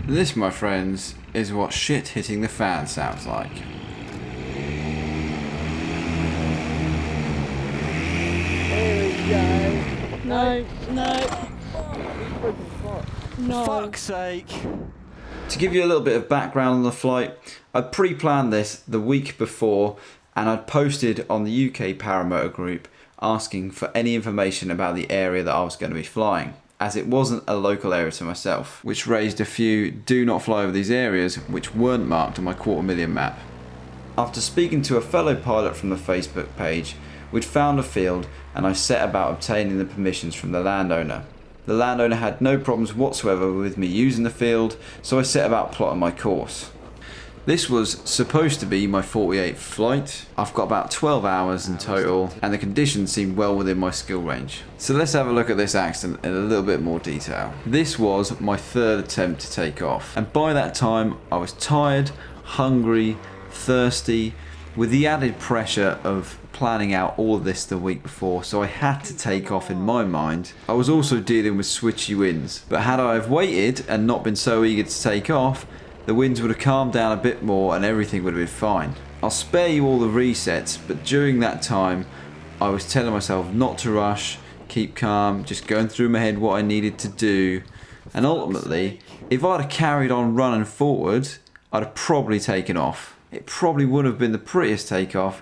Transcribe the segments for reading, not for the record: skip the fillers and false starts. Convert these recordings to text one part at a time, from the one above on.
This, my friends, is what shit hitting the fan sounds like. Here we go. No, no. No. Fuck's sake. To give you a little bit of background on the flight, I'd pre-planned this the week before and I'd posted on the UK Paramotor group asking for any information about the area that I was going to be flying, as it wasn't a local area to myself, which raised a few do not fly over these areas which weren't marked on my 250,000 map. After speaking to a fellow pilot from the Facebook page, we'd found a field and I set about obtaining the permissions from the landowner. The landowner had no problems whatsoever with me using the field, so I set about plotting my course. This was supposed to be my 48th flight. I've got about 12 hours in total and the conditions seemed well within my skill range. So let's have a look at this accident in a little bit more detail. This was my third attempt to take off, and by that time I was tired, hungry, thirsty, with the added pressure of planning out all of this the week before, so I had to take off in my mind. I was also dealing with switchy winds, but had I have waited and not been so eager to take off, the winds would have calmed down a bit more and everything would have been fine. I'll spare you all the resets, but during that time I was telling myself not to rush, keep calm, just going through my head what I needed to do, and ultimately if I'd have carried on running forward I'd have probably taken off. It probably would have been the prettiest takeoff,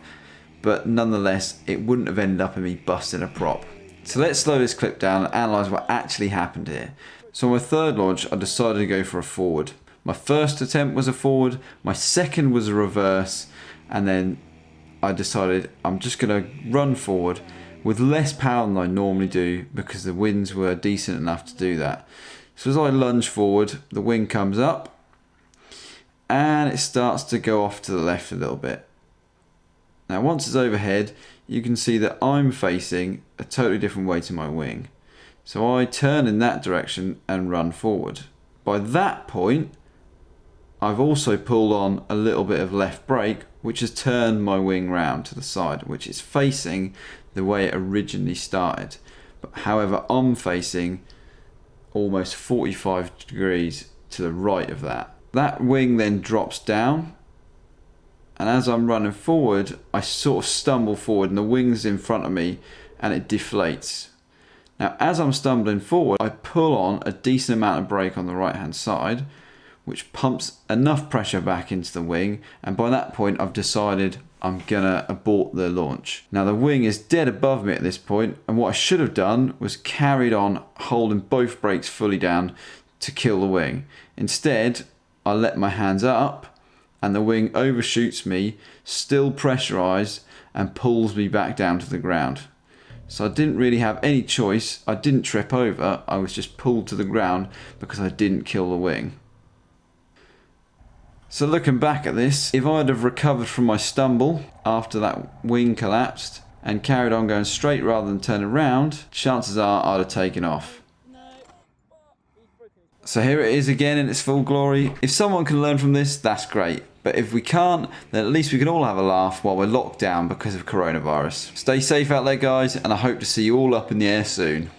but nonetheless it wouldn't have ended up in me busting a prop. So let's slow this clip down and analyse what actually happened here. So on my third launch I decided to go for a forward. My first attempt was a forward, my second was a reverse, and then I decided I'm just going to run forward with less power than I normally do because the winds were decent enough to do that. So as I lunge forward, the wing comes up and it starts to go off to the left a little bit. Now once it's overhead, you can see that I'm facing a totally different way to my wing. So I turn in that direction and run forward. By that point, I've also pulled on a little bit of left brake, which has turned my wing round to the side, which is facing the way it originally started. But however, I'm facing almost 45 degrees to the right of that. That wing then drops down, and as I'm running forward, I sort of stumble forward and the wing's in front of me and it deflates. Now as I'm stumbling forward, I pull on a decent amount of brake on the right hand side, which pumps enough pressure back into the wing, and by that point I've decided I'm gonna abort the launch. Now the wing is dead above me at this point, and what I should have done was carried on holding both brakes fully down to kill the wing. Instead, I let my hands up and the wing overshoots me, still pressurized, and pulls me back down to the ground. So I didn't really have any choice. I didn't trip over, I was just pulled to the ground because I didn't kill the wing. So looking back at this, if I'd have recovered from my stumble after that wing collapsed and carried on going straight rather than turn around, chances are I'd have taken off. So here it is again in its full glory. If someone can learn from this, that's great. But if we can't, then at least we can all have a laugh while we're locked down because of coronavirus. Stay safe out there guys, and I hope to see you all up in the air soon.